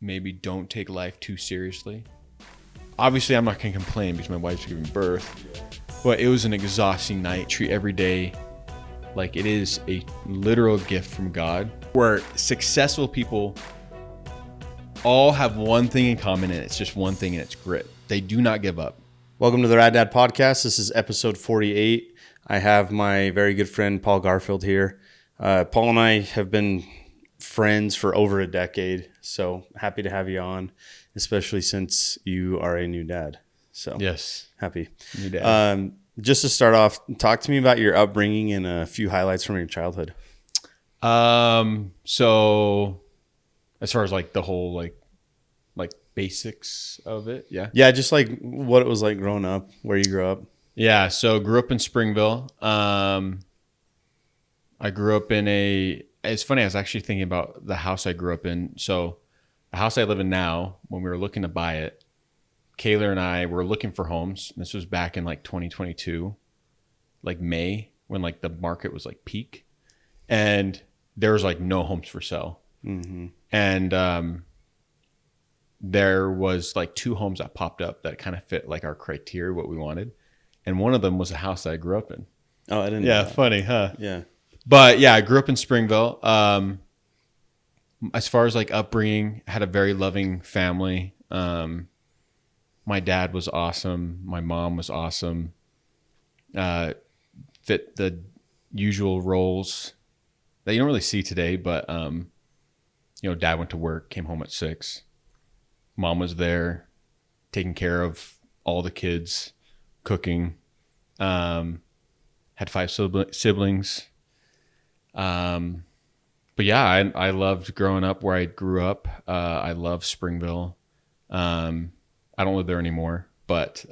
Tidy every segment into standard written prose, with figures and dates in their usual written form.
maybe don't take life too seriously. Obviously, I'm not going to complain because my wife's giving birth, but it was an exhausting night. Treat every day like it is a literal gift from God, where successful people all have one thing in common, and it's just one thing, and it's grit. They do not give up. Welcome to the Rad Dad Podcast. This is episode 48. I have my very good friend, Paul Garfield, here. Paul and I have been friends for over a decade, so happy to have you on, especially since you are a new dad. So yes, happy. New dad. Just to start off, talk to me about your upbringing and a few highlights from your childhood. So as far as like the whole like basics of it, yeah, just like what it was like growing up, where you grew up. Yeah, so grew up in Springville. I grew up in it's funny, I was actually thinking about the house I grew up in. So the house I live in now, when we were looking to buy it, Kayla and I were looking for homes. This was back in like 2022, like May, when like the market was like peak, and there was like no homes for sale. Mm-hmm. And there was like 2 homes that popped up that kind of fit like our criteria, what we wanted. And one of them was a house that I grew up in. Oh, I didn't know that. Funny, huh? Yeah. But yeah, I grew up in Springville. As far as like upbringing, had a very loving family. My dad was awesome. My mom was awesome. Fit the usual roles that you don't really see today, but dad went to work, came home at 6. Mom was there, taking care of all the kids, cooking. Had 5 siblings. But yeah, I loved growing up where I grew up. I love Springville. I don't live there anymore, but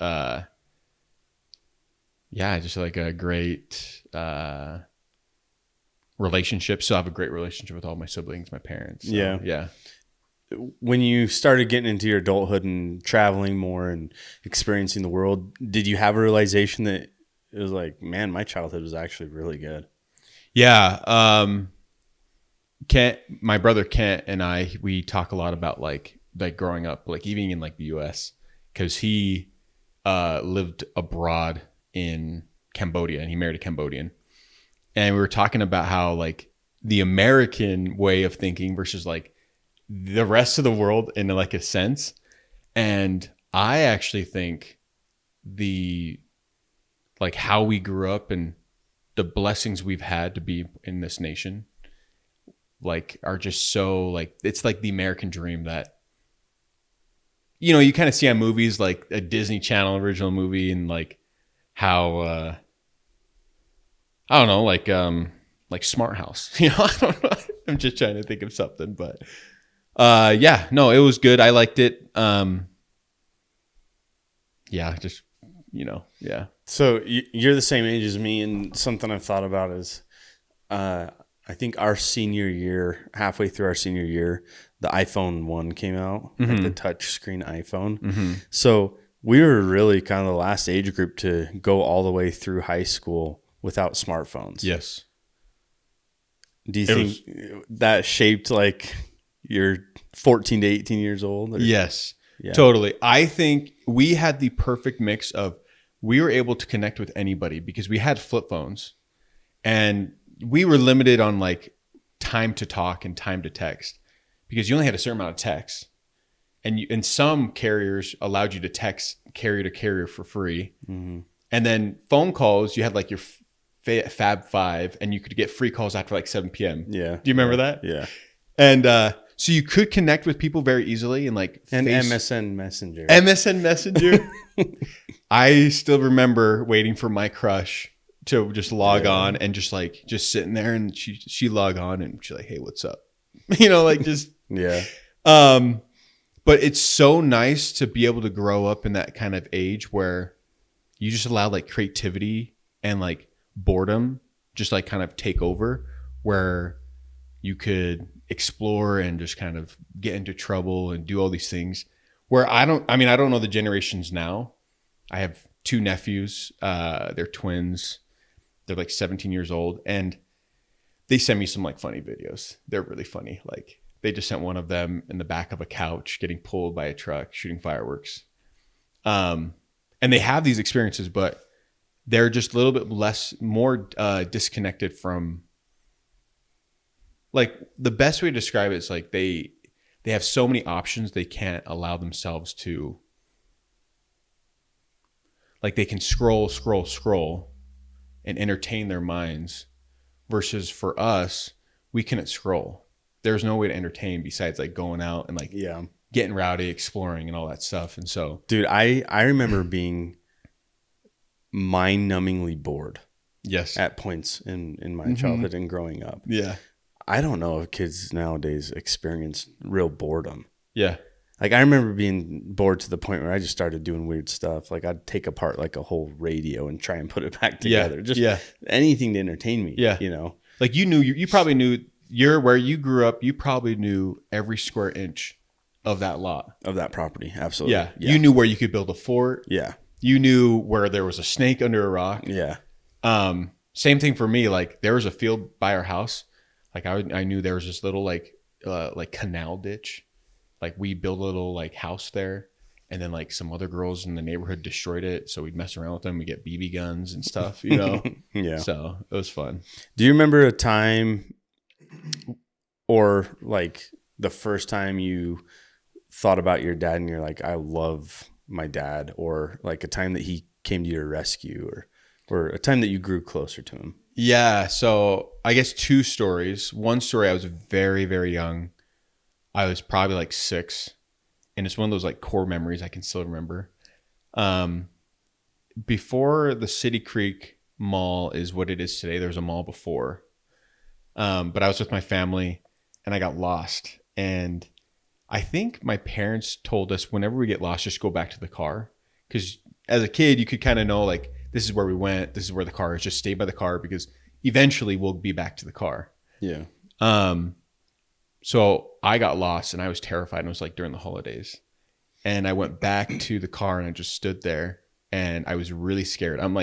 just like a great relationship. So I have a great relationship with all my siblings, my parents. So, yeah. When you started getting into your adulthood and traveling more and experiencing the world, did you have a realization that it was like, man, my childhood was actually really good? Yeah. Kent, my brother Kent and I, we talk a lot about like growing up, like even in like the US, because he lived abroad in Cambodia and he married a Cambodian. And we were talking about how like the American way of thinking versus like the rest of the world in like a sense. And I actually think how we grew up and the blessings we've had to be in this nation like are just so like, it's like the American dream that, you kind of see on movies, like a Disney Channel original movie, and like how, I don't know, like Smart House, I don't know. I'm just trying to think of something, but it was good. I liked it. So you're the same age as me, and something I've thought about is, I think our senior year, halfway through our senior year, the iPhone 1 came out, mm-hmm. like the touchscreen iPhone. Mm-hmm. So we were really kind of the last age group to go all the way through high school without smartphones. Yes. Do you think that shaped like you're 14 to 18 years old? Or? Yes, yeah. Totally. I think we had the perfect mix of, we were able to connect with anybody because we had flip phones and we were limited on like time to talk and time to text because you only had a certain amount of text, and some carriers allowed you to text carrier to carrier for free. Mm-hmm. And then phone calls, you had like your Fab 5 and you could get free calls after like 7 p.m. Yeah. Do you remember that? Yeah. And so you could connect with people very easily and like MSN Messenger. MSN Messenger. I still remember waiting for my crush to just log on and just sitting there, and she log on and she's like, "Hey, what's up?" Just yeah. But it's so nice to be able to grow up in that kind of age where you just allow like creativity and like boredom just like kind of take over, where you could explore and just kind of get into trouble and do all these things. Where I don't know the generations now. I have 2 nephews. They're twins. They're like 17 years old, and they send me some like funny videos. They're really funny. Like they just sent one of them in the back of a couch getting pulled by a truck shooting fireworks. And they have these experiences, but they're just a little bit more disconnected from, like, the best way to describe it is like they have so many options they can't allow themselves to, like, they can scroll and entertain their minds, versus for us, we couldn't scroll. There's no way to entertain besides like going out and like getting rowdy, exploring and all that stuff. And so, dude, I remember being mind-numbingly bored. Yes. At points in my childhood and growing up. Yeah. I don't know if kids nowadays experience real boredom. Yeah. Like, I remember being bored to the point where I just started doing weird stuff. Like, I'd take apart like a whole radio and try and put it back together. Just anything to entertain me. Yeah. You know, like you probably knew where you grew up. You probably knew every square inch of that lot, of that property. Absolutely. Yeah. You knew where you could build a fort. Yeah. You knew where there was a snake under a rock. Yeah. Same thing for me. Like, there was a field by our house. Like, I knew there was this little like canal ditch. Like, we built a little like house there, and then like some other girls in the neighborhood destroyed it. So we'd mess around with them. We get BB guns and stuff, you know? Yeah. So it was fun. Do you remember a time, or like the first time you thought about your dad and you're like, I love my dad, or like a time that he came to your rescue, or a time that you grew closer to him? Yeah. So I guess two stories. One story, I was very, very young. I was probably like 6, and it's one of those like core memories I can still remember. Before the City Creek Mall is what it is today, there was a mall before. But I was with my family and I got lost. And I think my parents told us whenever we get lost, just go back to the car. Because as a kid, you could kind of know, like, this is where we went. This is where the car is. Just stay by the car because eventually we'll be back to the car. Yeah. So I got lost and I was terrified. And it was like during the holidays. And I went back to the car and I just stood there and I was really scared. I'm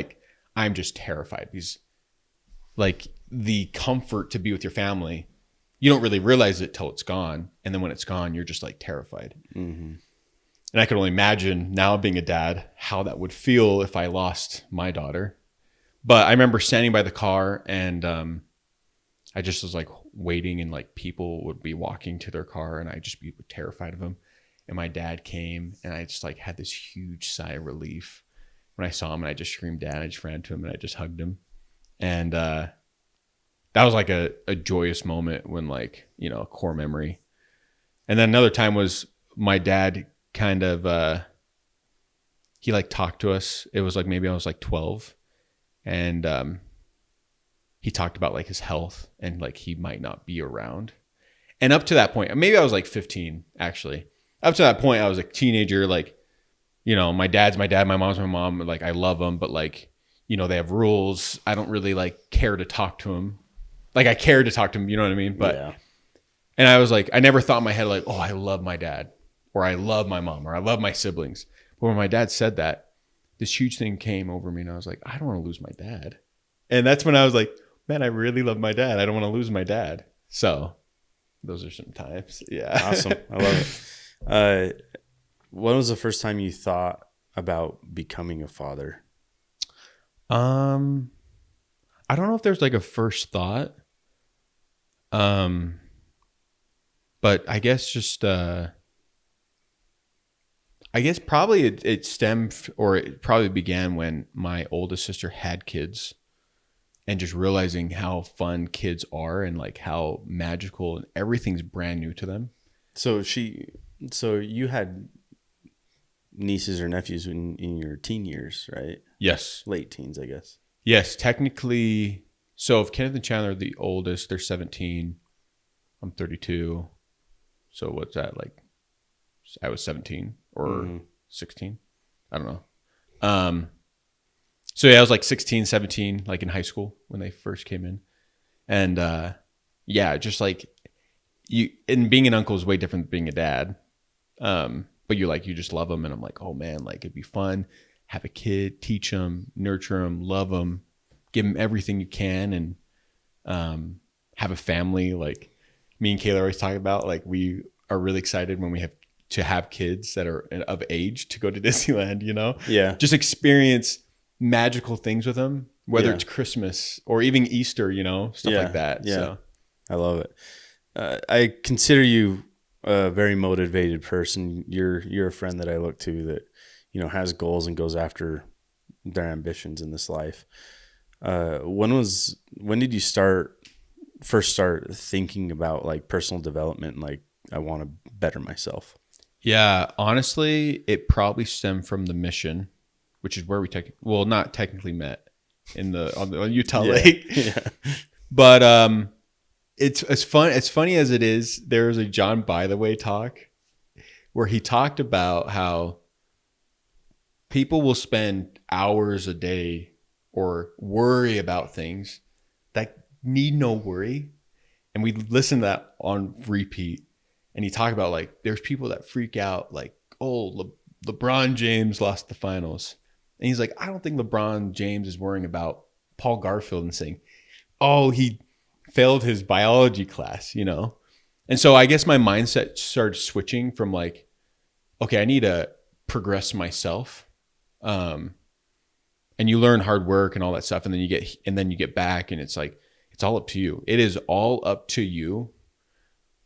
just terrified because, like, the comfort to be with your family, you don't really realize it till it's gone. And then when it's gone, you're just like terrified. Mm-hmm. And I can only imagine now being a dad, how that would feel if I lost my daughter. But I remember standing by the car and I just was like waiting, and like people would be walking to their car and I'd just be terrified of them. And my dad came and I just like had this huge sigh of relief when I saw him, and I just screamed, Dad. I just ran to him and I just hugged him. And that was like a joyous moment, when, like, you know, a core memory. And then another time was my dad kind of, he like talked to us. It was like, maybe I was like 12, and he talked about like his health and like he might not be around. And up to that point, maybe I was like 15 actually. Up to that point, I was a teenager. Like, you know, my dad's my dad, my mom's my mom. Like, I love them, but like, you know, they have rules. I don't really like care to talk to them. Like, I cared to talk to him, you know what I mean? But, yeah. And I was like, I never thought in my head like, oh, I love my dad, or I love my mom, or I love my siblings. But when my dad said that, this huge thing came over me, and I was like, I don't want to lose my dad. And that's when I was like, man, I really love my dad. I don't want to lose my dad. So those are some times. Yeah. Awesome. I love it. When was the first time you thought about becoming a father? I don't know if there's like a first thought. But I guess just, I guess probably it stemmed, or it probably began when my oldest sister had kids, and just realizing how fun kids are and like how magical, and everything's brand new to them. So you had nieces or nephews in your teen years, right? Yes. Late teens, I guess. Yes, technically. So if Kenneth and Chandler are the oldest, they're 17. I'm 32. So what's that, like? I was 17 or 16. I don't know. So yeah, I was like 16, 17, like in high school when they first came in. And yeah, just like and being an uncle is way different than being a dad. But you just love them. And I'm like, oh man, like it'd be fun. Have a kid, teach them, nurture them, love them, give them everything you can, and have a family. Like, me and Kayla always talk about, like, we are really excited when we have kids that are of age to go to Disneyland, Yeah. just experience magical things with them, whether Yeah. it's Christmas or even Easter, stuff like that. Yeah. So I love it. I consider you a very motivated person. You're a friend that I look to that, has goals and goes after their ambitions in this life. When did you first start thinking about like personal development and like I want to better myself? yeah, honestly, it probably stemmed from the mission, which is where we not technically met on Utah Lake. Yeah. But it's fun. It's funny as it is. There was a John By the Way talk where he talked about how people will spend hours a day or worry about things that need no worry. And we listen to that on repeat. And he talked about, like, there's people that freak out, like, oh, LeBron James lost the finals. And he's like, I don't think LeBron James is worrying about Paul Garfield and saying, oh, he failed his biology class, And so I guess my mindset started switching from like, okay, I need to progress myself. And you learn hard work and all that stuff. And then you get back and it's like, it's all up to you. It is all up to you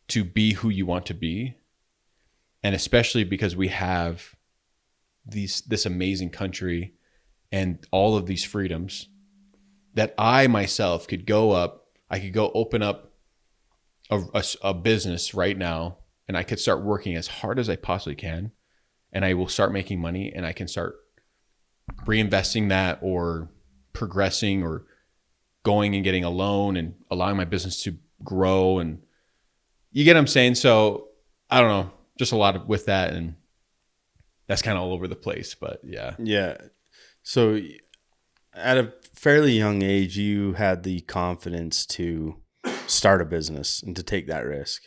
to be who you want to be. And especially because we have this amazing country and all of these freedoms that I myself could go open up a business right now, and I could start working as hard as I possibly can, and I will start making money, and I can start reinvesting that or progressing or going and getting a loan and allowing my business to grow. And you get what I'm saying? So I don't know, just a lot with that, and that's kind of all over the place, but yeah. Yeah. So at a fairly young age, you had the confidence to start a business and to take that risk.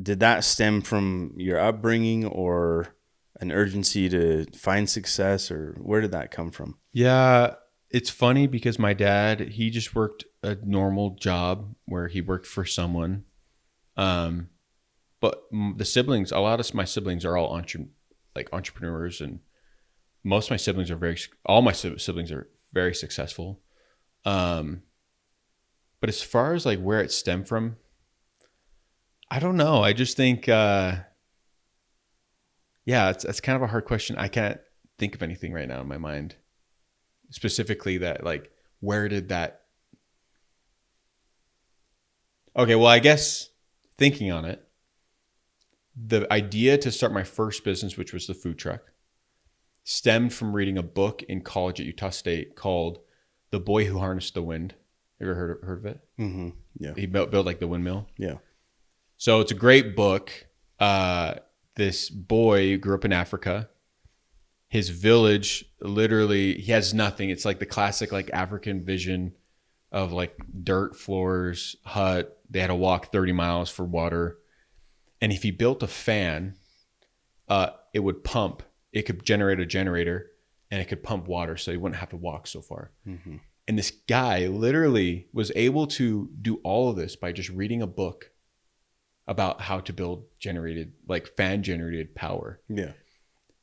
Did that stem from your upbringing or an urgency to find success, or where did that come from? Yeah, it's funny because my dad, he just worked a normal job where he worked for someone. But the siblings, a lot of my siblings are all entrepreneurs, and most of my siblings all my siblings are very successful. But as far as like where it stemmed from, I don't know. I just think, it's kind of a hard question. I can't think of anything right now in my mind specifically that like, where did that? Okay, well, I guess thinking on it, the idea to start my first business, which was the food truck, stemmed from reading a book in college at Utah State called "The Boy Who Harnessed the Wind." You ever heard of it? Mm-hmm. Yeah. He built like the windmill. Yeah. So it's a great book. This boy grew up in Africa. His village, literally, he has nothing. It's like the classic like African vision of like dirt floors, hut. They had to walk 30 miles for water. And if he built a fan, it would pump. It could generate a generator, and it could pump water, so he wouldn't have to walk so far. Mm-hmm. And this guy literally was able to do all of this by just reading a book about how to build fan generated power. Yeah.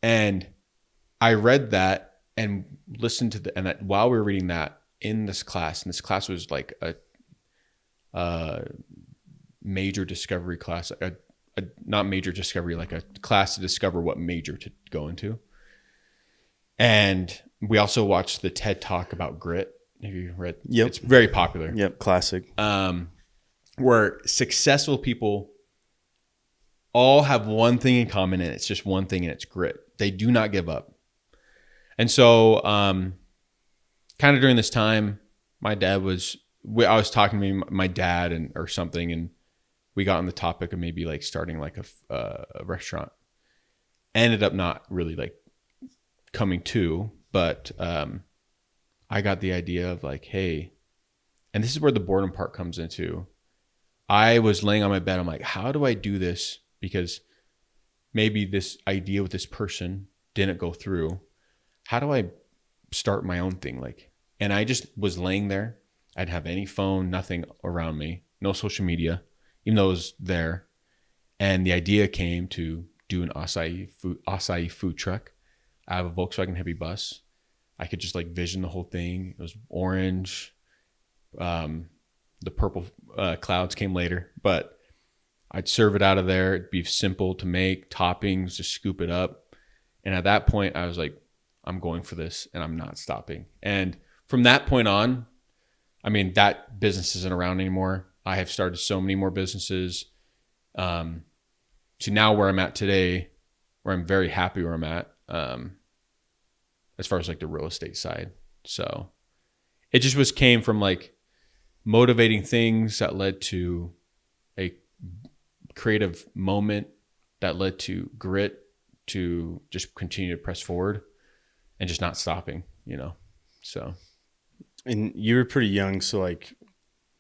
And I read that and listened to while we were reading that in this class, and this class was like a major discovery class, not major discovery, like a class to discover what major to go into. And we also watched the TED Talk about grit. Have you read? Yep. It's very popular. Yep. Classic. Where successful people all have one thing in common, and it's just one thing, and it's grit. They do not give up. And so kind of during this time, I was talking to my dad or something, and we got on the topic of maybe like starting like a restaurant. Ended up not really like coming to, but I got the idea of like, hey, and this is where the boredom part comes into. I was laying on my bed. I'm like, how do I do this? Because maybe this idea with this person didn't go through. How do I start my own thing? And I just was laying there. I didn't have any phone, nothing around me. no social media, even though it was there. And the idea came to do an acai food truck. I have a Volkswagen heavy bus. I could just like vision the whole thing. It was orange. The purple clouds came later, but I'd serve it out of there. It'd be simple to make, toppings, just scoop it up. And at that point, I was like, I'm going for this and I'm not stopping. And from that point on, I mean, that business isn't around anymore. I have started so many more businesses. To now where I'm at today, where I'm very happy where I'm at, as far as like the real estate side. So it just came from like motivating things that led to a creative moment that led to grit to just continue to press forward and just not stopping, so. And you were pretty young, so like,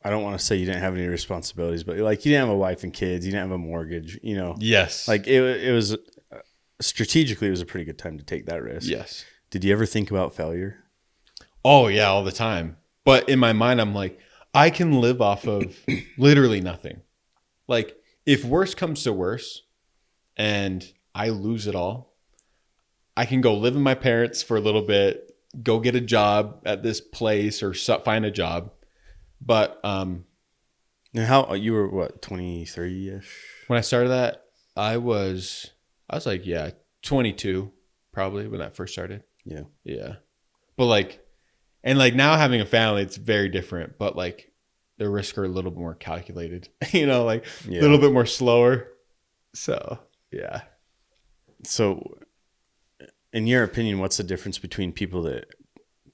I don't want to say you didn't have any responsibilities, but like you didn't have a wife and kids, you didn't have a mortgage, Yes. Like it was strategically, it was a pretty good time to take that risk. Yes. Did you ever think about failure? Oh yeah, all the time. But in my mind, I'm like, I can live off of literally nothing. Like if worse comes to worse and I lose it all, I can go live with my parents for a little bit, go get a job at this place or find a job. But and how you were what, 23-ish? When I started that, I was like, 22 probably when that first started. Yeah. Yeah. But like, and like now having a family, it's very different, but like the risks are a little more calculated, like a little bit more slower. So, yeah. So in your opinion, what's the difference between people that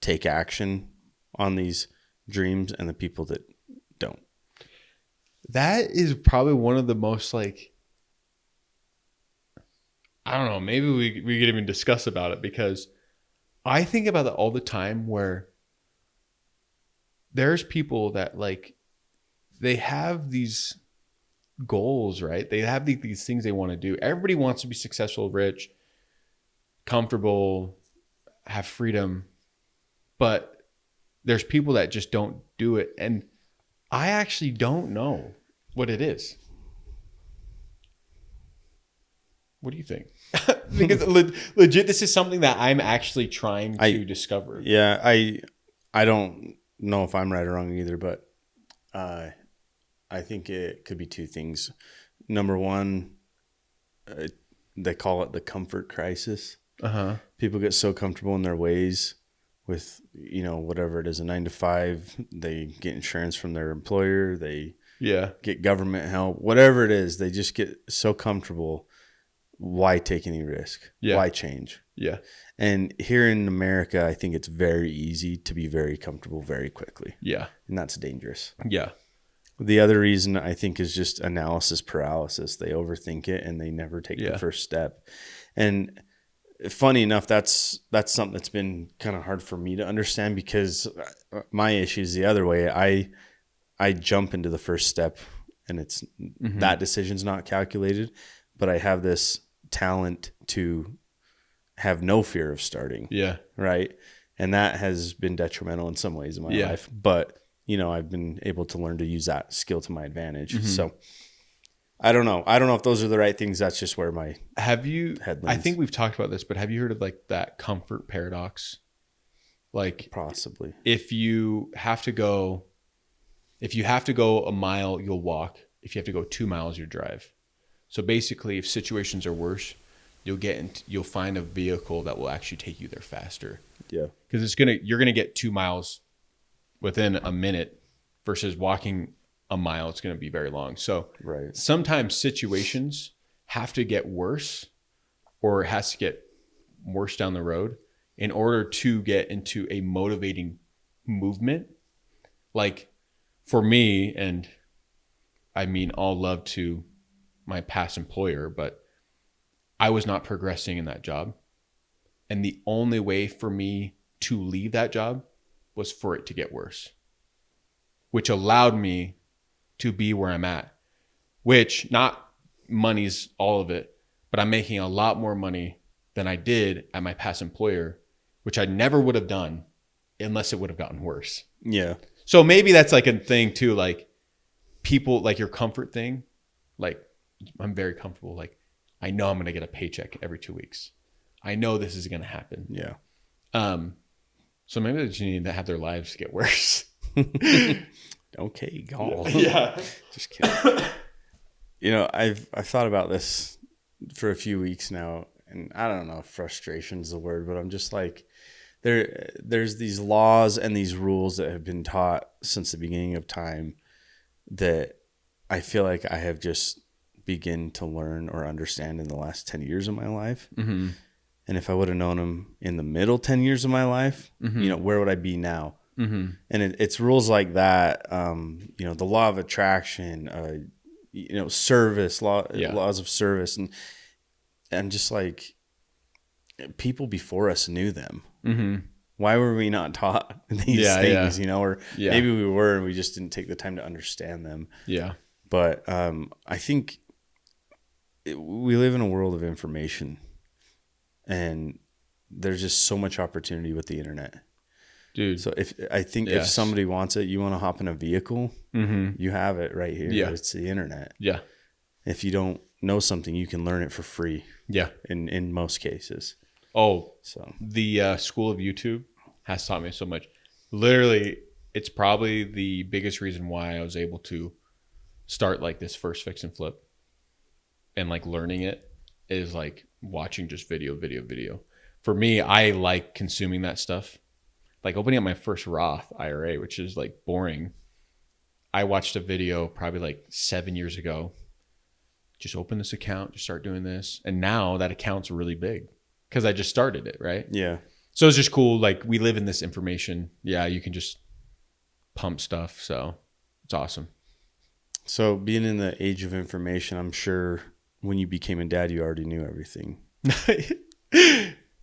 take action on these dreams and the people that don't? That is probably one of the most like, I don't know, maybe we could even discuss about it, because I think about that all the time, where there's people that like, they have these goals, right? They have these things they want to do. Everybody wants to be successful, rich, comfortable, have freedom, but there's people that just don't do it. And I actually don't know what it is. What do you think? Because legit, this is something that I'm actually trying to discover. Yeah, I don't know if I'm right or wrong either, but I think it could be two things. Number one, they call it the comfort crisis. People get so comfortable in their ways with, whatever it is, a 9-to-5, they get insurance from their employer, they get government help, whatever it is, they just get so comfortable. Why take any risk? Why change? Yeah. And here in America, I think it's very easy to be very comfortable very quickly. Yeah. And that's dangerous. Yeah. The other reason I think is just analysis paralysis. They overthink it and they never take the first step. And funny enough, that's something that's been kind of hard for me to understand, because my issue is the other way. I jump into the first step and it's that decision's not calculated, but I have this talent to have no fear of starting. Yeah. Right. And that has been detrimental in some ways in my life, but I've been able to learn to use that skill to my advantage. So I don't know. I don't know if those are the right things. That's just where my head leans. I think we've talked about this, but have you heard of like that comfort paradox? Like possibly, if you have to go a mile, you'll walk. If you have to go 2 miles, you drive. So basically, if situations are worse, you'll find a vehicle that will actually take you there faster. Yeah. Because you're gonna get 2 miles within a minute versus walking a mile. It's gonna be very long. So sometimes situations have to get worse, or it has to get worse down the road in order to get into a motivating movement. Like for me, and I mean all love to my past employer, but I was not progressing in that job. And the only way for me to leave that job was for it to get worse, which allowed me to be where I'm at, which not money's all of it, but I'm making a lot more money than I did at my past employer, which I never would have done unless it would have gotten worse. Yeah. So maybe that's like a thing too. Like people like your comfort thing, like I'm very comfortable. Like I know I'm going to get a paycheck every 2 weeks. I know this is going to happen. Yeah. So maybe they just need to have their lives get worse. Okay, go. Yeah. Just kidding. You know, I've thought about this for a few weeks now, and I don't know if frustration is the word, but I'm just like, there's these laws and these rules that have been taught since the beginning of time that I feel like I have just begun to learn or understand in the last 10 years of my life. Mm-hmm. And if I would have known them in the middle 10 years of my life, Mm-hmm. you know, where would I be now? Mm-hmm. And it's rules like that, you know, the law of attraction, you know, service, laws of service. And I'm just like, people before us knew them. Mm-hmm. Why were we not taught these things, you know, or maybe we were and we just didn't take the time to understand them. Yeah. But I think we live in a world of information, and there's just so much opportunity with the internet. Dude. So if somebody wants it, you want to hop in a vehicle, you have it right here. Yeah. It's the internet. Yeah. If you don't know something, you can learn it for free. Yeah. In most cases. Oh, so the school of YouTube has taught me so much. Literally, it's probably the biggest reason why I was able to start like this first fix and flip and like learning it is like watching just video. For me, I like consuming that stuff. Like opening up my first Roth IRA, which is like boring. I watched a video probably like 7 years ago. Just open this account, just start doing this. And now that account's really big because I just started it, right? Yeah. So it's just cool. Like we live in this information. Yeah, you can just pump stuff. So it's awesome. So being in the age of information, I'm sure when you became a dad, you already knew everything.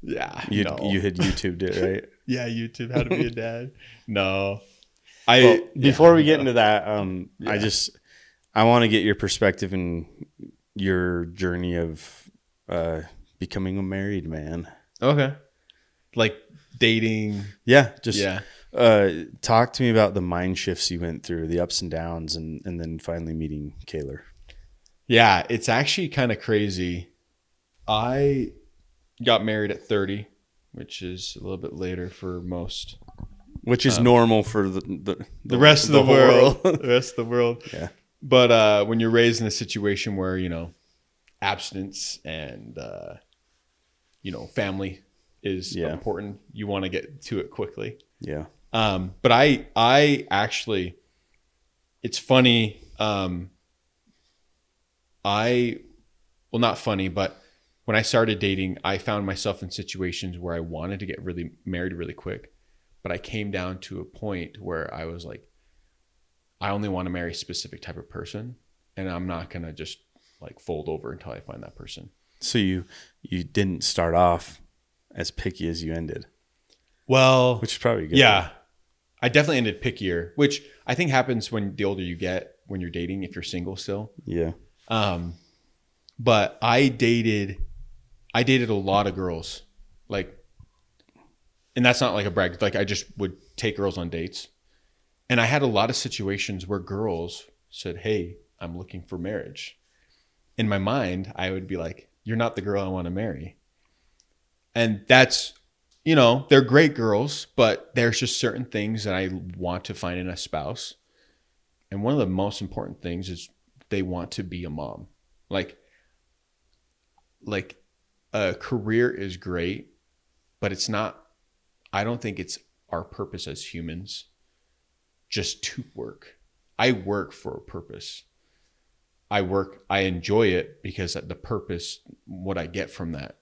Yeah. You had YouTubed it, right? Yeah, YouTube, how to be a dad. No. Before we get into that, I want to get your perspective and your journey of becoming a married man. Okay. Like dating. Yeah. Talk to me about the mind shifts you went through, the ups and downs, and then finally meeting Kaylor. Yeah, it's actually kind of crazy. I got married at 30, which is a little bit later for most. Which is normal for the rest of the world. The rest of the world. Yeah. But when you're raised in a situation where, you know, abstinence and, you know, family is important, you want to get to it quickly. Yeah. But I actually, it's funny. Not funny, but when I started dating, I found myself in situations where I wanted to get really married really quick, but I came down to a point where I was like, I only want to marry a specific type of person, and I'm not going to just like fold over until I find that person. So you didn't start off as picky as you ended. Well, which is probably good. Yeah. I definitely ended pickier, which I think happens when the older you get, when you're dating, if you're single still. Yeah. But I dated a lot of girls, like, and that's not like a brag. Like I just would take girls on dates, and I had a lot of situations where girls said, "Hey, I'm looking for marriage." In my mind, I would be like, "You're not the girl I want to marry." And that's, you know, they're great girls, but there's just certain things that I want to find in a spouse. And one of the most important things is they want to be a mom. Like a career is great, but it's not, I don't think it's our purpose as humans just to work. I work for a purpose. I enjoy it because the purpose, what I get from that.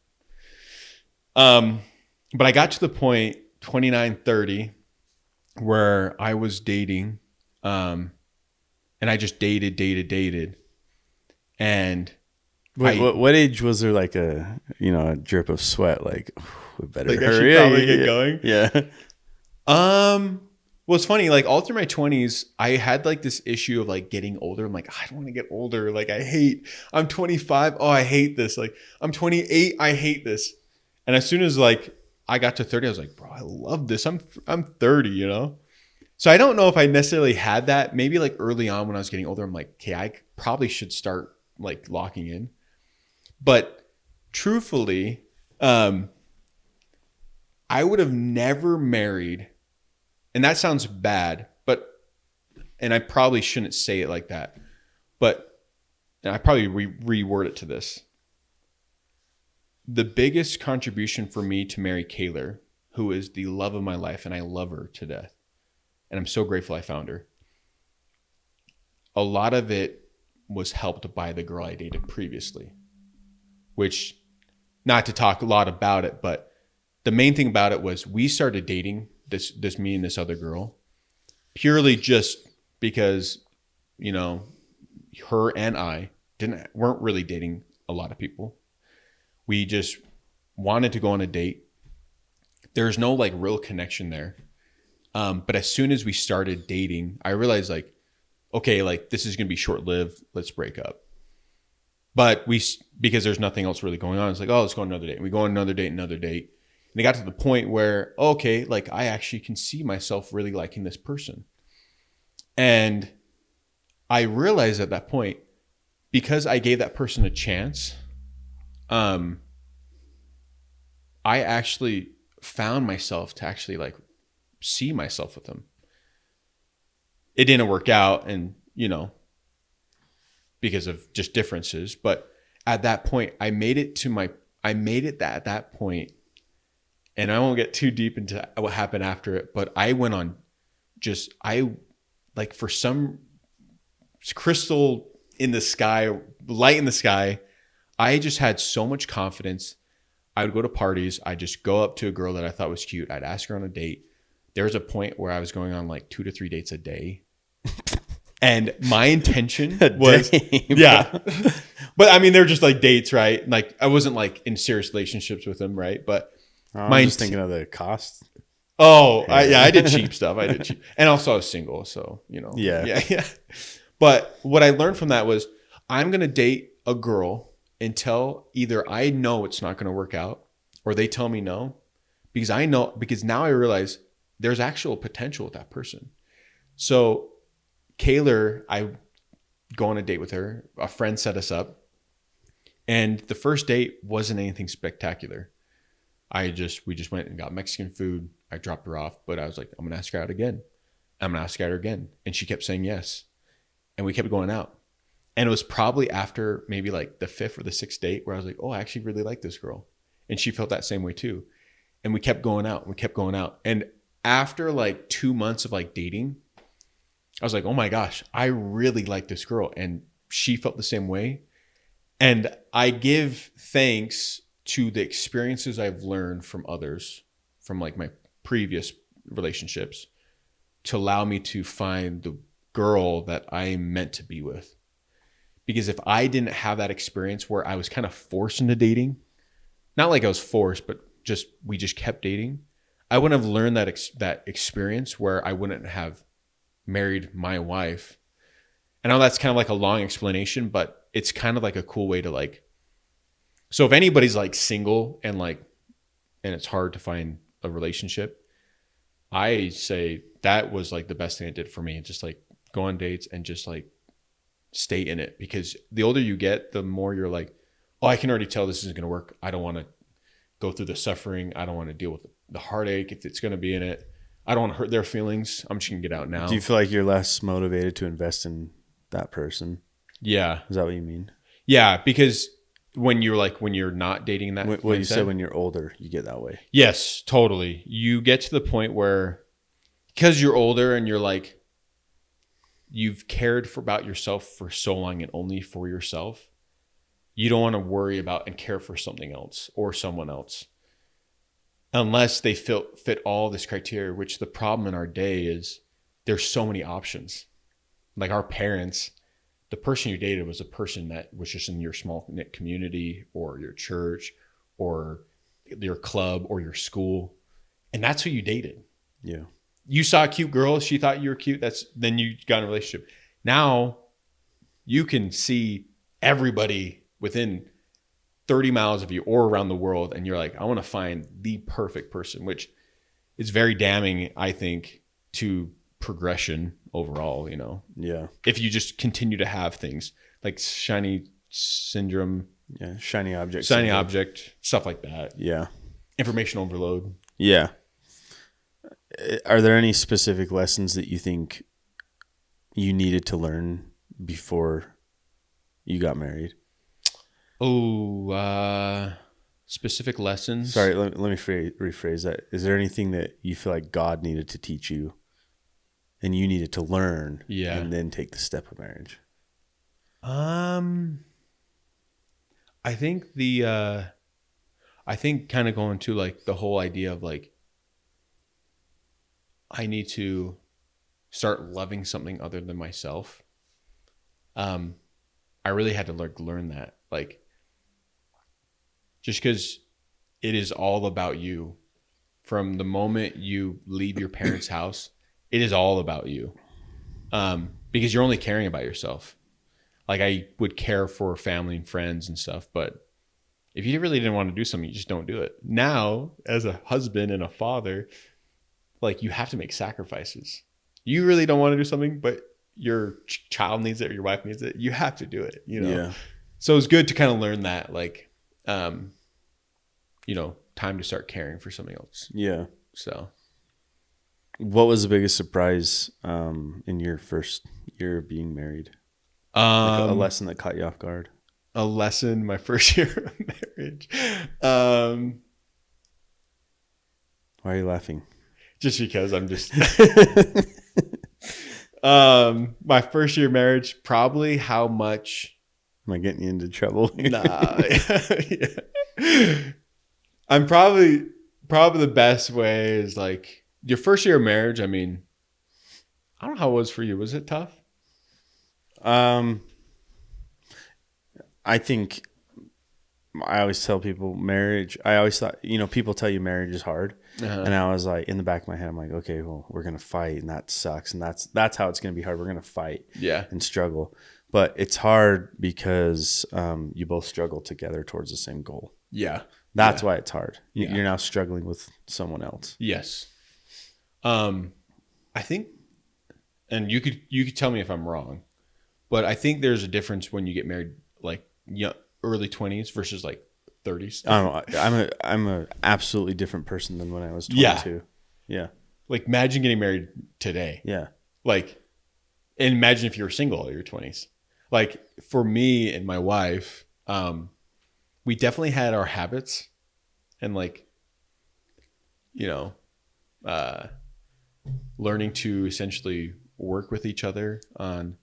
But I got to the point 29, 30 where I was dating, and I just dated. And what age was there like a drip of sweat? Like, we better like hurry. I should probably get going. Yeah. Well, it's funny, like all through my 20s, I had like this issue of like getting older. I'm like, I don't want to get older. Like I'm 25. Oh, I hate this. Like I'm 28. I hate this. And as soon as like I got to 30, I was like, bro, I love this. I'm 30, you know? So I don't know if I necessarily had that. Maybe like early on when I was getting older, I'm like, okay, I probably should start like locking in. But truthfully, I would have never married, and that sounds bad, and I probably shouldn't say it like that, but and I probably reword it to this. The biggest contribution for me to marry Kayla, who is the love of my life, and I love her to death, and I'm so grateful I found her. A lot of it was helped by the girl I dated previously, which, not to talk a lot about it, but the main thing about it was we started dating, this me and this other girl, purely just because, her and I weren't really dating a lot of people. We just wanted to go on a date. There's no like real connection there. But as soon as we started dating, I realized like, okay, like this is going to be short lived. Let's break up. But because there's nothing else really going on, it's like, oh, let's go on another date. And we go on another date. And it got to the point where, okay, like I actually can see myself really liking this person. And I realized at that point, because I gave that person a chance, I actually found myself to actually like see myself with them. It didn't work out, and because of just differences. But at that point, I made it at that point, and I won't get too deep into what happened after it, but I went on for some crystal in the sky, light in the sky, I just had so much confidence. I would go to parties. I'd just go up to a girl that I thought was cute. I'd ask her on a date. There was a point where I was going on like 2 to 3 dates a day. And my intention was, yeah. But I mean, they're just like dates, right? Like I wasn't like in serious relationships with them, right? But I'm just thinking of the cost. Oh, I did cheap stuff. And also I was single, so yeah. But what I learned from that was I'm gonna date a girl until either I know it's not gonna work out or they tell me no, because now I realize there's actual potential with that person. So Kayla, I go on a date with her. A friend set us up, and the first date wasn't anything spectacular. We just went and got Mexican food. I dropped her off, but I was like, I'm gonna ask her out again. I'm gonna ask her again, and she kept saying yes, and we kept going out. And it was probably after maybe like the 5th or the 6th date where I was like, oh, I actually really like this girl, and she felt that same way too. And we kept going out. And after like 2 months of like dating, I was like, oh my gosh, I really like this girl. And she felt the same way. And I give thanks to the experiences I've learned from others, from like my previous relationships, to allow me to find the girl that I'm meant to be with. Because if I didn't have that experience where I was kind of forced into dating, not like I was forced, but we just kept dating, I wouldn't have learned that experience where I wouldn't have married my wife. I know that's kind of like a long explanation, but it's kind of like a cool way to like, so if anybody's like single and it's hard to find a relationship, I say that was like the best thing it did for me. Just like go on dates and just like stay in it, because the older you get, the more you're like, oh, I can already tell this isn't going to work. I don't want to go through the suffering. I don't want to deal with the heartache if it's going to be in it. I don't want to hurt their feelings. I'm just going to get out now. Do you feel like you're less motivated to invest in that person? Yeah. Is that what you mean? Yeah, because when you're not dating that. What you said, when you're older, you get that way. Yes, totally. You get to the point where, because you're older and you're like, you've cared about yourself for so long and only for yourself, you don't want to worry about and care for something else or someone else unless they fit all this criteria, which the problem in our day is there's so many options. Like our parents, the person you dated was a person that was just in your small knit community or your church or your club or your school. And that's who you dated. Yeah. You saw a cute girl. She thought you were cute. Then you got in a relationship. Now you can see everybody within 30 miles of you or around the world. And you're like, I want to find the perfect person, which is very damning, I think, to progression overall, Yeah. if you just continue to have things like shiny syndrome, Shiny object. shiny object, stuff like that. Yeah. Information overload. Yeah. Are there any specific lessons that you think you needed to learn before you got married? Specific lessons. Sorry, let me rephrase that. Is there anything that you feel like God needed to teach you and you needed to learn and then take the step of marriage? I think kind of going to like the whole idea of like, I need to start loving something other than myself. I really had to learn that, like, just because it is all about you from the moment you leave your parents' house, it is all about you. Because you're only caring about yourself. Like, I would care for family and friends and stuff, but if you really didn't want to do something, you just don't do it. Now, as a husband and a father, like, you have to make sacrifices. You really don't want to do something, but your child needs it or your wife needs it. You have to do it, Yeah. So it's good to kind of learn that, like, time to start caring for something else. Yeah. So what was the biggest surprise in your first year of being married? Like a lesson that caught you off guard? A lesson my first year of marriage. Why are you laughing? Just because I'm just my first year of marriage, probably how much am I getting you into trouble? Nah. Yeah. I'm probably the best way is like your first year of marriage. I mean, I don't know how it was for you. Was it tough? I think I always tell people marriage. I always thought, people tell you marriage is hard. And I was like, in the back of my head, I'm like, okay, well, we're going to fight and that sucks. And that's how it's going to be hard. We're going to fight and struggle. But it's hard because you both struggle together towards the same goal. Yeah. That's why it's hard. You're now struggling with someone else. Yes. I think, and you could tell me if I'm wrong, but I think there's a difference when you get married, like early 20s versus like 30s. I'm a absolutely different person than when I was 22. Yeah. Like, imagine getting married today. Yeah. Like, and imagine if you were single all your 20s. Like, for me and my wife, we definitely had our habits and like, learning to essentially work with each other on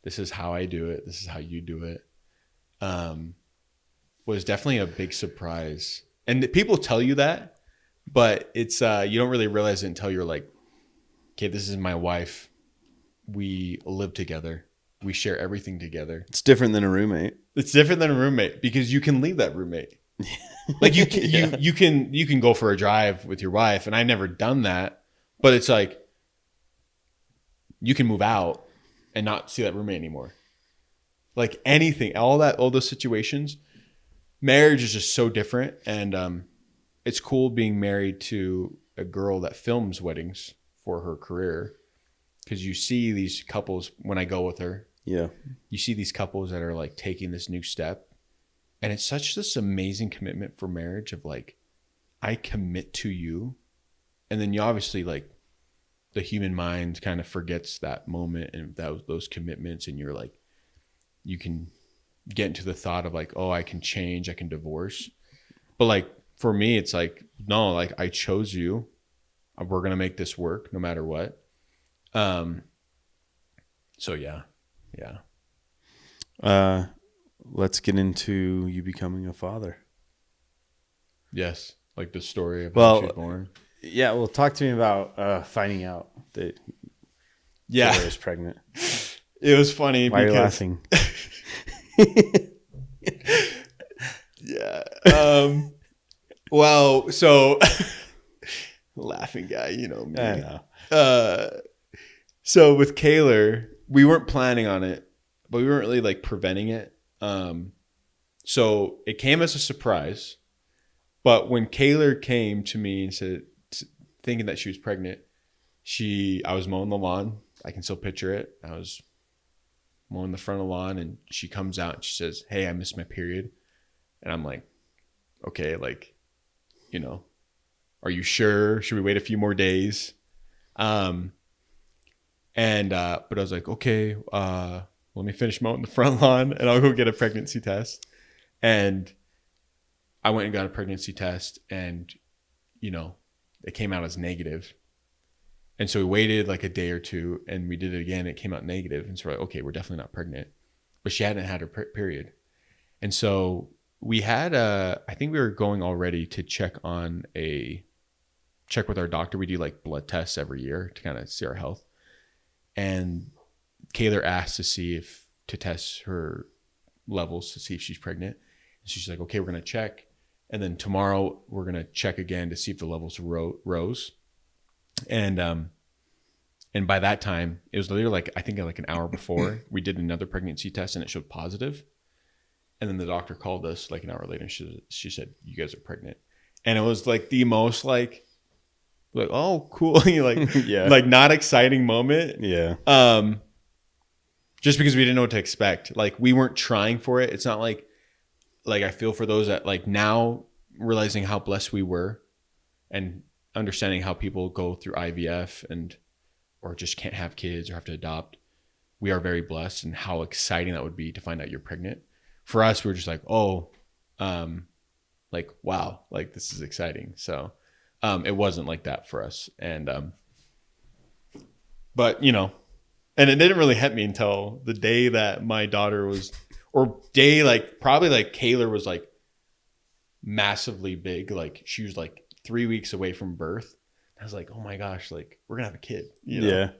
this is how I do it. This is how you do it. Was definitely a big surprise. And people tell you that, but it's, you don't really realize it until you're like, okay, this is my wife. We live together. We share everything together. It's different than a roommate. It's different than a roommate because you can leave that roommate. Like you can go for a drive with your wife, and I've never done that, but it's like you can move out and not see that roommate anymore. Like anything, all those situations, marriage is just so different, and it's cool being married to a girl that films weddings for her career. Because you see these couples when I go with her. Yeah. You see these couples that are like taking this new step. And it's such this amazing commitment for marriage of like, I commit to you. And then you obviously like the human mind kind of forgets that moment and those commitments. And you're like, you can get into the thought of like, oh, I can change, I can divorce. But like for me, it's like, no, like I chose you. We're going to make this work no matter what. So yeah. Let's get into you becoming a father. Yes. Like the story of how she was born. Yeah. Well, talk to me about, finding out that Taylor was pregnant. It was funny. Why are you laughing? Yeah. Well, so laughing guy, you know me. I know. So with Kaylor, we weren't planning on it, but we weren't really like preventing it. So it came as a surprise. But when Kaylor came to me and said, thinking that she was pregnant, I was mowing the lawn. I can still picture it. I was mowing the front of the lawn, and she comes out and she says, "Hey, I missed my period." And I'm like, okay, like, are you sure? Should we wait a few more days? But I was like, okay, let me finish mowing the front lawn and I'll go get a pregnancy test. And I went and got a pregnancy test, and, it came out as negative. And so we waited like a day or two, and we did it again. It came out negative. And so we're like, okay, we're definitely not pregnant. But she hadn't had her period. And so we had I think we were going already to check with our doctor. We do like blood tests every year to kind of see our health. And Kayla asked to test her levels to see if she's pregnant. And she's like, okay, we're going to check. And then tomorrow we're going to check again to see if the levels rose. And by that time, it was literally I think like an hour before, we did another pregnancy test and it showed positive. And then the doctor called us like an hour later, and she said, "You guys are pregnant." And it was like the most like oh, cool, like not exciting moment. Yeah. Just because we didn't know what to expect. Like, we weren't trying for it. It's not like I feel for those that like now realizing how blessed we were and understanding how people go through IVF or just can't have kids or have to adopt. We are very blessed, and how exciting that would be to find out you're pregnant. For us, we were just like, oh, like, wow, like this is exciting. So it wasn't like that for us. And but and it didn't really hit me until the day that my daughter was, or day like probably like Kayla was like massively big. Like she was like 3 weeks away from birth. I was like, oh my gosh, like we're gonna have a kid. Yeah.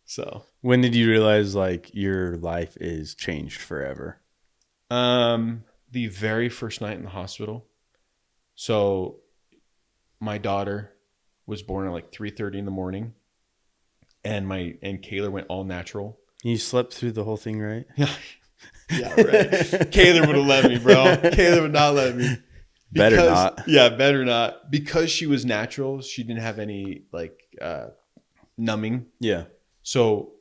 So when did you realize like your life is changed forever? The very first night in the hospital. So my daughter was born at like 3:30 in the morning, and Kayla went all natural. You slept through the whole thing, right? Yeah. Yeah, right. Kayla would have let me, bro. Kayla would not let me. Better not. Yeah, better not. Because she was natural, she didn't have any like numbing. Yeah. So,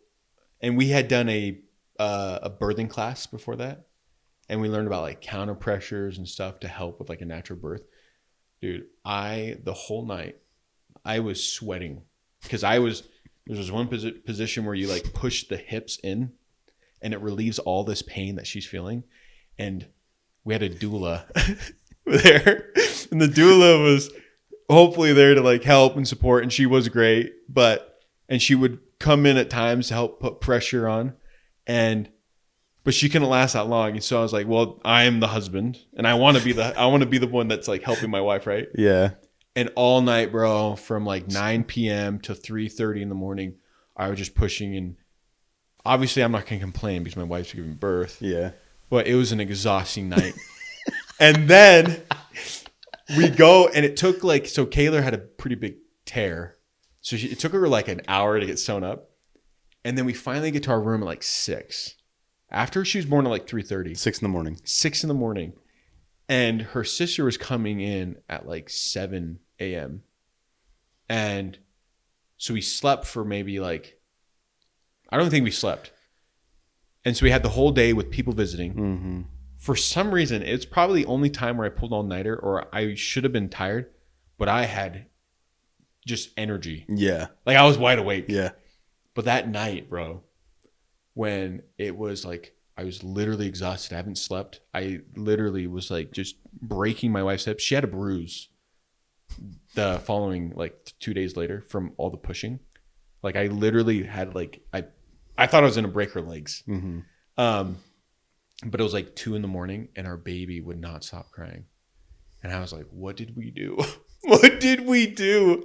and we had done a birthing class before that. And we learned about like counter pressures and stuff to help with like a natural birth. Dude, the whole night, I was sweating because there was one position where you like push the hips in and it relieves all this pain that she's feeling. And we had a doula there, and the doula was hopefully there to like help and support. And she was great, and she would come in at times to help put pressure on, but she couldn't last that long. And so I was like, well, I am the husband, and I want to be the one that's like helping my wife, right? Yeah. And all night, bro, from like 9 p.m. to 3:30 in the morning, I was just pushing. And obviously I'm not going to complain because my wife's giving birth. Yeah. But it was an exhausting night. And then we go, and it took so Kayla had a pretty big tear. So it took her like an hour to get sewn up. And then we finally get to our room at like 6. After she was born at like 3:30. 6 in the morning. 6 in the morning. And her sister was coming in at like 7 a.m. And so we slept for maybe like, I don't think we slept. And so we had the whole day with people visiting. Mm-hmm. For some reason, it's probably the only time where I pulled all-nighter, or I should have been tired, but I had just energy. Yeah. Like I was wide awake. Yeah. But that night, bro, when it was like, I was literally exhausted. I haven't slept. I literally was like just breaking my wife's hips. She had a bruise the following like 2 days later from all the pushing. Like I literally had like, I thought I was going to break her legs. Mm-hmm. But it was like 2 a.m. and our baby would not stop crying. And I was like, what did we do? What did we do?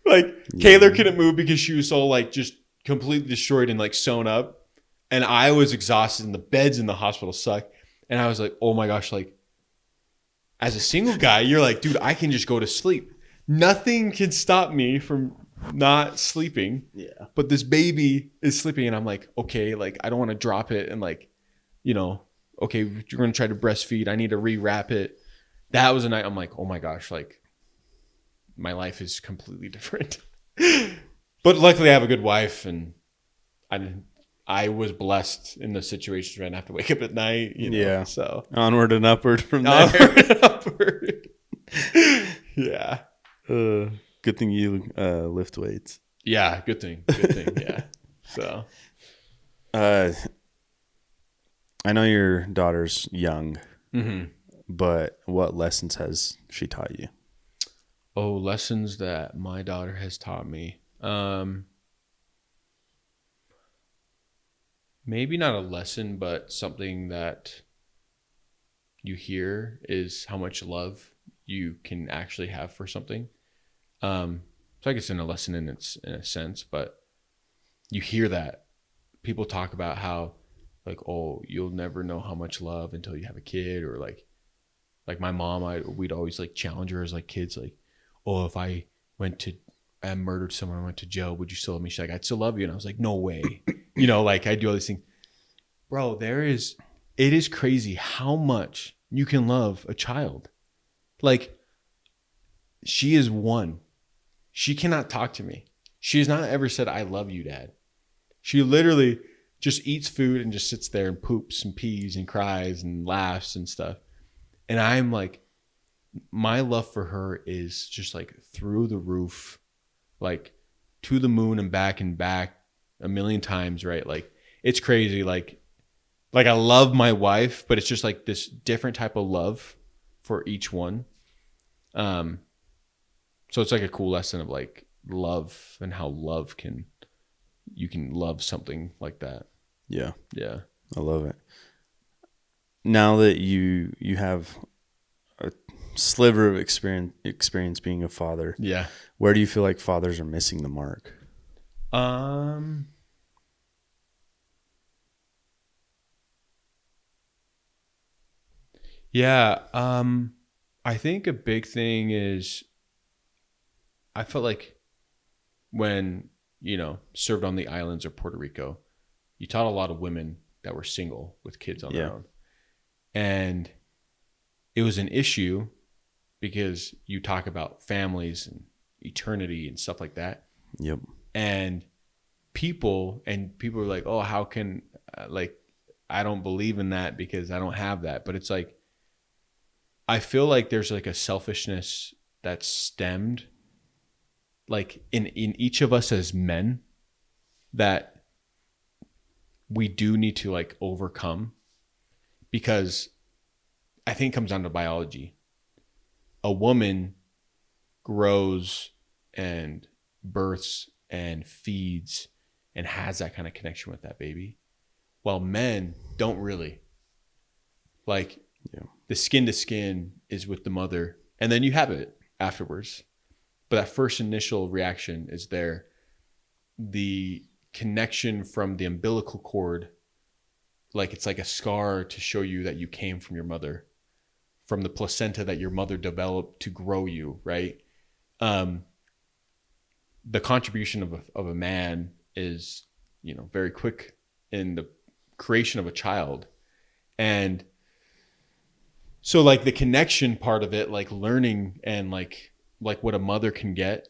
Like Kayla couldn't move because she was so like just completely destroyed and like sewn up. And I was exhausted, and the beds in the hospital suck. And I was like, oh my gosh, like as a single guy, you're like, dude, I can just go to sleep. Nothing can stop me from not sleeping. Yeah. But this baby is sleeping, and I'm like, okay, like I don't want to drop it. And like, okay, you're going to try to breastfeed. I need to rewrap it. That was a night I'm like, oh my gosh, like my life is completely different. But luckily I have a good wife, and I was blessed in the situations where I didn't have to wake up at night, Yeah. so Onward and upward from there. onward and upward. Yeah. Good thing you lift weights. Yeah, good thing. Good thing. Yeah. So I know your daughter's young, but what lessons has she taught you? Oh, lessons that my daughter has taught me. Maybe not a lesson, but something that you hear is how much love you can actually have for something. So I guess in a lesson in a sense, but you hear that people talk about how like, oh, you'll never know how much love until you have a kid, or like my mom, we'd always like challenge her as like kids, like, oh, if I murdered someone, I went to jail, would you still love me? She's like, I'd still love you. And I was like, no way. Like I do all these things. Bro, it is crazy how much you can love a child. Like, she is one. She cannot talk to me. She has not ever said, I love you, Dad. She literally just eats food and just sits there and poops and pees and cries and laughs and stuff. And I'm like, my love for her is just like through the roof, like to the moon and back a million times, right? Like, it's crazy. Like I love my wife, but it's just like this different type of love for each one. So it's like a cool lesson of like love and how you can love something like that. Yeah. Yeah. I love it. Now that you have a sliver of experience being a father, Yeah. where do you feel like fathers are missing the mark? Yeah. I think a big thing is I felt like when, served on the islands of Puerto Rico, you taught a lot of women that were single with kids on their own. And it was an issue because you talk about families and eternity and stuff like that. Yep. And people were like, oh, how can, I don't believe in that because I don't have that. But it's like, I feel like there's like a selfishness that's stemmed like in each of us as men that we do need to like overcome, because I think it comes down to biology. A woman grows and births and feeds and has that kind of connection with that baby, while men don't really. Like, the skin to skin is with the mother, and then you have it afterwards. But that first initial reaction is there. The connection from the umbilical cord, like it's like a scar to show you that you came from your mother, from the placenta that your mother developed to grow you, right? The contribution of a man is, very quick in the creation of a child. And so like the connection part of it, like learning and like what a mother can get,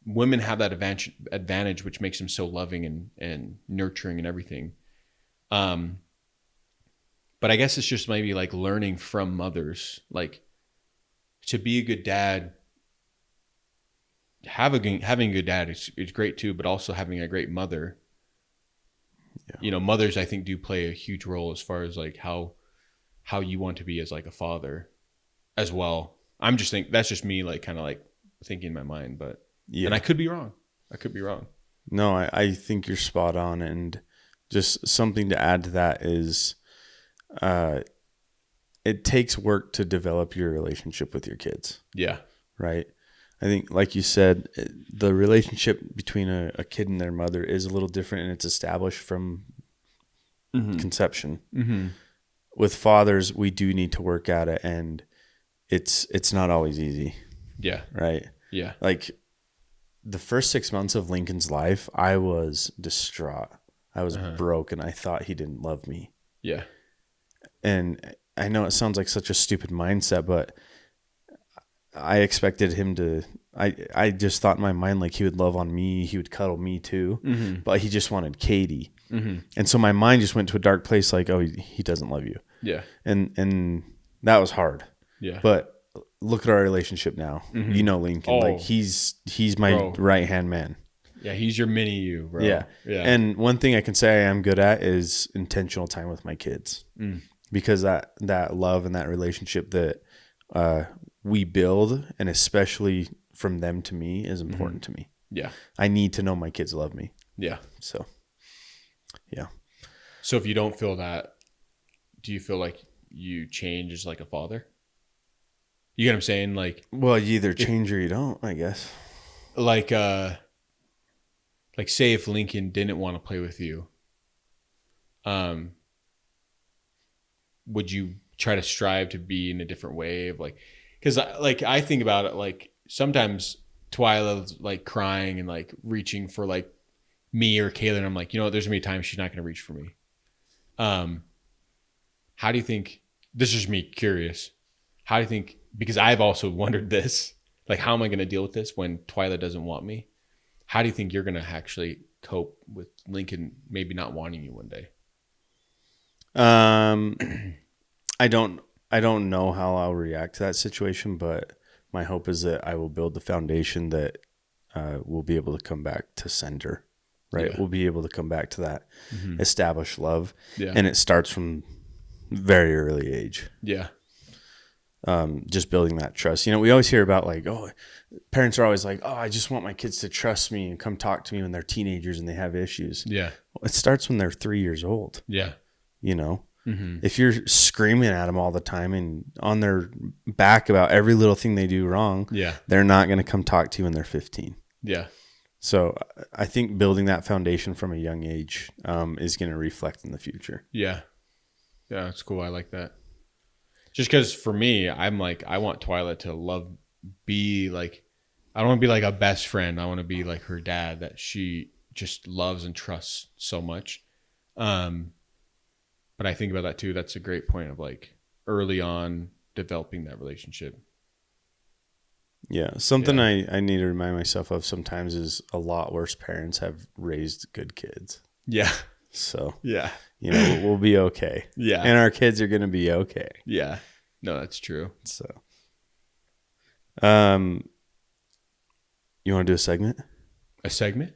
women have that advantage, which makes them so loving and nurturing and everything. But I guess it's just maybe like learning from mothers, like to be a good dad. Having a good dad is great too, but also having a great mother. Yeah. Mothers I think do play a huge role as far as like how you want to be as like a father as well. I'm just that's just me like kind of like thinking in my mind, but and I could be wrong. No, I think you're spot on. And just something to add to that is it takes work to develop your relationship with your kids. Yeah. Right. I think, like you said, the relationship between a kid and their mother is a little different, and it's established from conception. Mm-hmm. With fathers, we do need to work at it, and it's not always easy. Yeah. Right. Yeah. Like the first 6 months of Lincoln's life, I was distraught. I was broken. I thought he didn't love me. Yeah. And I know it sounds like such a stupid mindset, but I expected him to. I just thought in my mind like he would love on me, he would cuddle me too, but he just wanted Katie, and so my mind just went to a dark place. Like, oh, he doesn't love you. Yeah. And that was hard. Yeah. But look at our relationship now. You know, Lincoln, like he's my right hand man. Yeah, he's your mini you, bro. Yeah. Yeah. And one thing I can say I am good at is intentional time with my kids, because that love and that relationship that we build, and especially from them to me, is important to me. Yeah. I need to know my kids love me. Yeah. So, yeah. So if you don't feel that, do you feel like you change as like a father? You get what I'm saying? Like, well, you either change or you don't, I guess. Like say if Lincoln didn't want to play with you, would you try to strive to be in a different way of like, because like I think about it, like sometimes Twyla's like crying and like reaching for like me or Kayla, and I'm like, you know, there's gonna be times she's not gonna reach for me. How do you think? This is just me curious. How do you think? Because I've also wondered this. Like, how am I gonna deal with this when Twyla doesn't want me? How do you think you're gonna actually cope with Lincoln maybe not wanting you one day? I don't know how I'll react to that situation, but my hope is that I will build the foundation that we'll be able to come back to center, right? Yeah. We'll be able to come back to that established love. Yeah. And it starts from very early age. Yeah. Just building that trust. You know, we always hear about like, oh, parents are always like, oh, I just want my kids to trust me and come talk to me when they're teenagers and they have issues. Yeah. Well, it starts when they're 3 years old. Yeah. You know, if you're screaming at them all the time and on their back about every little thing they do wrong, they're not going to come talk to you when they're 15. Yeah. So I think building that foundation from a young age is going to reflect in the future. Yeah. Yeah. That's cool. I like that. Just because for me, I'm like, I want Twyla to be like, I don't want to be like a best friend. I want to be like her dad that she just loves and trusts so much. But I think about that too. That's a great point of like early on developing that relationship. Yeah. Something I need to remind myself of sometimes is a lot worse parents have raised good kids. Yeah. So, yeah, you know, we'll be okay. Yeah. And our kids are going to be okay. Yeah. No, that's true. So, you want to do a segment? A segment?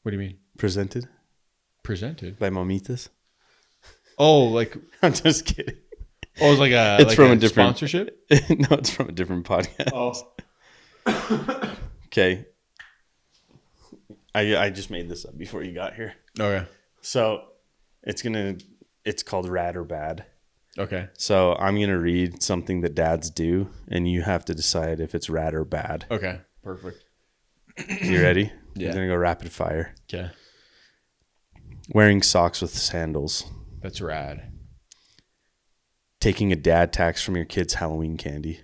What do you mean? Presented By Mamitas? Oh, like I'm just kidding. Oh, it's like it's from a different sponsorship. No, it's from a different podcast. Oh. Okay. I just made this up before you got here. Okay. So it's called Rad or Bad. Okay. So I'm going to read something that dads do, and you have to decide if it's rad or bad. Okay. Perfect. You ready? Yeah. We're going to go rapid fire. Okay. Wearing socks with sandals. That's rad. Taking a dad tax from your kid's Halloween candy.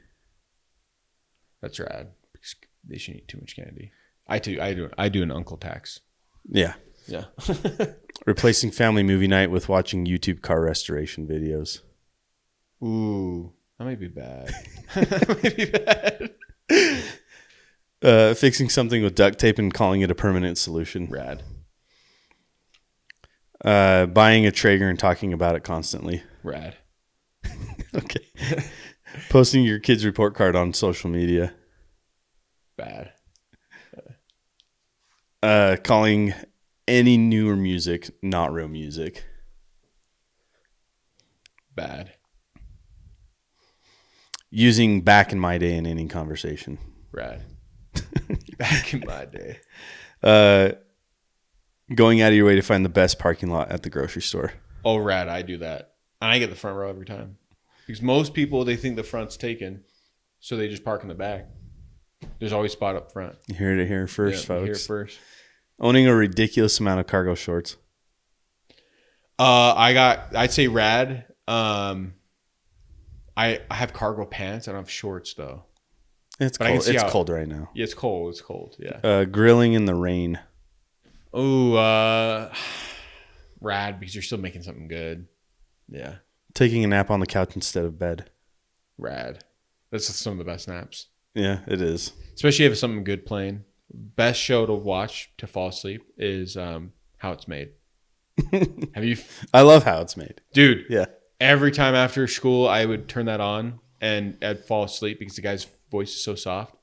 That's rad. Because they shouldn't eat too much candy. I do an uncle tax. Yeah. Yeah. Replacing family movie night with watching YouTube car restoration videos. Ooh, that might be bad. That might be bad. Fixing something with duct tape and calling it a permanent solution. Rad. Buying a Traeger and talking about it constantly. Rad. Okay. Posting your kid's report card on social media. Bad. Calling any newer music not real music. Bad. Using back in my day in any conversation. Rad. Back in my day. Going out of your way to find the best parking lot at the grocery store. Oh, rad. I do that. And I get the front row every time. Because most people, they think the front's taken. So they just park in the back. There's always a spot up front. You heard it here first, folks. Here first. Owning a ridiculous amount of cargo shorts. I'd say rad. I have cargo pants. I don't have shorts though. It's cold. It's cold right now. Yeah, it's cold. It's cold. Yeah. Grilling in the rain. Oh, rad because you're still making something good. Yeah. Taking a nap on the couch instead of bed. Rad. That's some of the best naps. Yeah, it is. Especially if it's something good playing. Best show to watch to fall asleep is How It's Made. Have you? I love How It's Made. Dude, Yeah. every time after school, I would turn that on and I'd fall asleep because the guy's voice is so soft.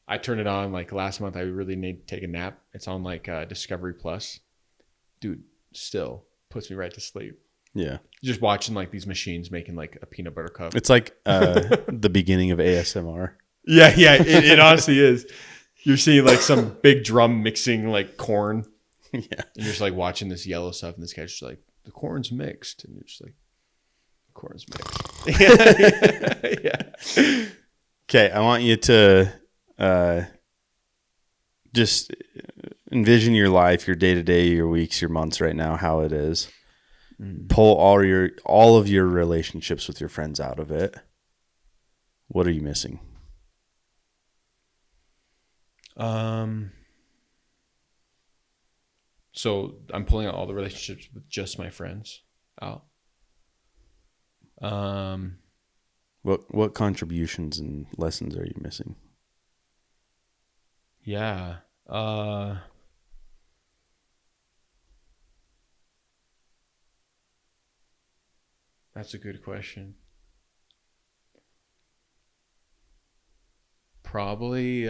I turned it on like last month. I really need to take a nap. It's on like Discovery Plus. Dude, still puts me right to sleep. Yeah. Just watching like these machines making like a peanut butter cup. It's like the beginning of ASMR. Yeah, it honestly is. You're seeing like some big drum mixing like corn. Yeah. And you're just like watching this yellow stuff, and this guy's just like, the corn's mixed. And you're just like, the corn's mixed. Yeah. Okay, I want you to just envision your life, your day-to-day, your weeks, your months right now, how it is. Pull all of your relationships with your friends out of it. What are you missing? So I'm pulling out all the relationships with just my friends out. What contributions and lessons are you missing? Yeah. That's a good question. Probably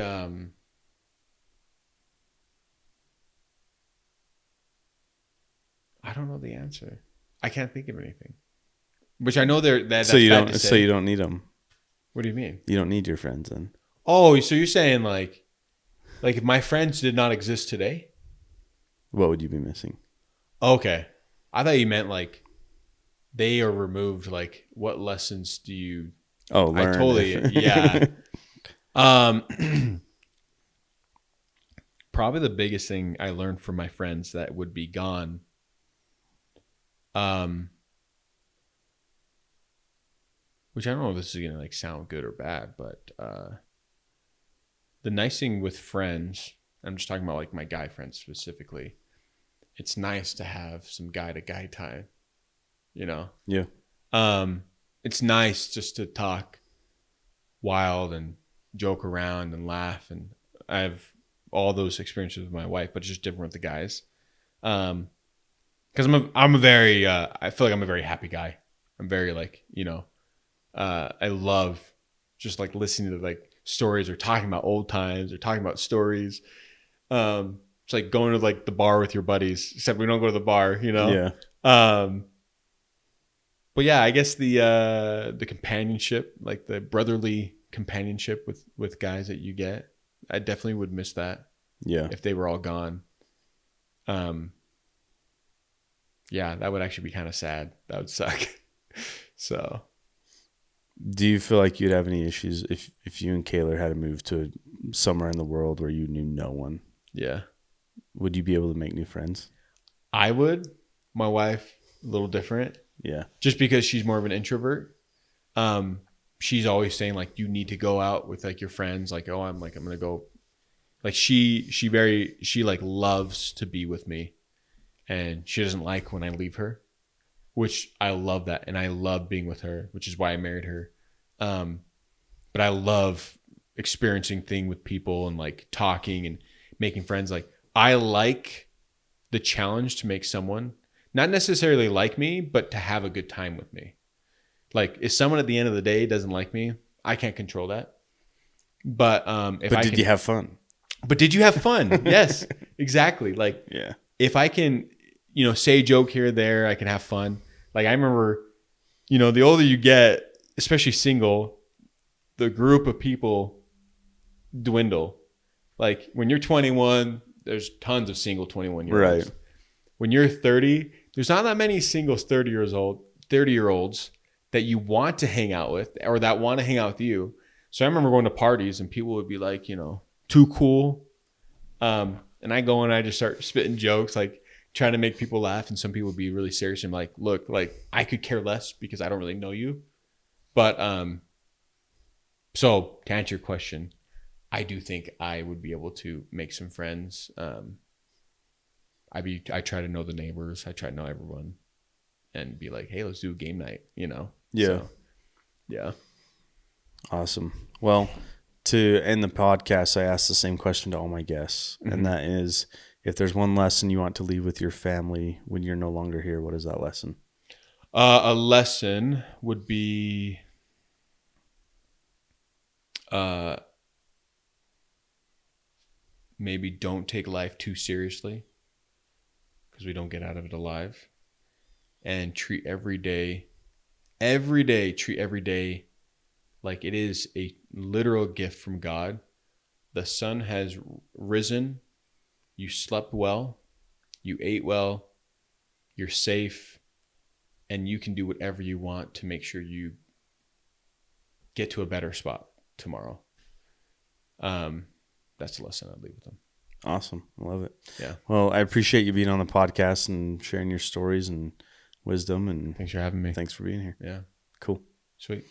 I don't know the answer. I can't think of anything. Which I know that's so you bad don't to say. so you don't need them. What do you mean? You don't need your friends then. Oh, so you're saying like if my friends did not exist today? What would you be missing? Okay. I thought you meant like they are removed. Like what lessons do you learn. I totally yeah. Probably the biggest thing I learned from my friends that would be gone. Which I don't know if this is gonna like sound good or bad, but the nice thing with friends, I'm just talking about like my guy friends specifically. It's nice to have some guy to guy time, you know? Yeah. It's nice just to talk wild and joke around and laugh, and I have all those experiences with my wife, but it's just different with the guys. Because I'm a very I feel like I'm a very happy guy. I'm very like, you know, I love just like listening to like stories or talking about old times or talking about stories. It's like going to like the bar with your buddies, except we don't go to the bar, you know? Yeah. But yeah, I guess the companionship, like the brotherly companionship with guys that you get, I definitely would miss that. Yeah. If they were all gone. Yeah, that would actually be kind of sad. That would suck. So, do you feel like you'd have any issues if you and Kaylor had to move to somewhere in the world where you knew no one? Yeah. Would you be able to make new friends? I would. My wife, a little different. Yeah. Just because she's more of an introvert. She's always saying like, you need to go out with like your friends. Like, oh, I'm going to go. Like she like loves to be with me, and she doesn't like when I leave her, which I love that. And I love being with her, which is why I married her. But I love experiencing things with people and like talking and making friends. Like I like the challenge to make someone not necessarily like me, but to have a good time with me. Like if someone at the end of the day doesn't like me, I can't control that. But did you have fun? But did you have fun? Yes, exactly. Like yeah, if I can, you know, say a joke here or there, I can have fun. Like I remember, you know, the older you get, especially single, the group of people dwindle. Like when you're 21, there's tons of single 21-year-olds. Right. When you're 30, there's not that many singles 30-year-olds that you want to hang out with or that want to hang out with you. So I remember going to parties and people would be like, you know, too cool. And I go and I just start spitting jokes, like trying to make people laugh. And some people would be really serious. And I'm like, look, like I could care less because I don't really know you. But so to answer your question, I do think I would be able to make some friends. I try to know the neighbors. I try to know everyone and be like, hey, let's do a game night, you know? Yeah. So, yeah. Awesome. Well, to end the podcast, I ask the same question to all my guests, and that is, if there's one lesson you want to leave with your family when you're no longer here, what is that lesson? A lesson would be maybe don't take life too seriously, because we don't get out of it alive, and treat every day like it is a literal gift from God. The sun has risen, you slept well, you ate well, you're safe, and you can do whatever you want to make sure you get to a better spot tomorrow. That's the lesson I'd leave with them. Awesome. I love it. Yeah. Well, I appreciate you being on the podcast and sharing your stories and wisdom. And Thanks for having me. thanks for being here. Yeah. Cool. Sweet.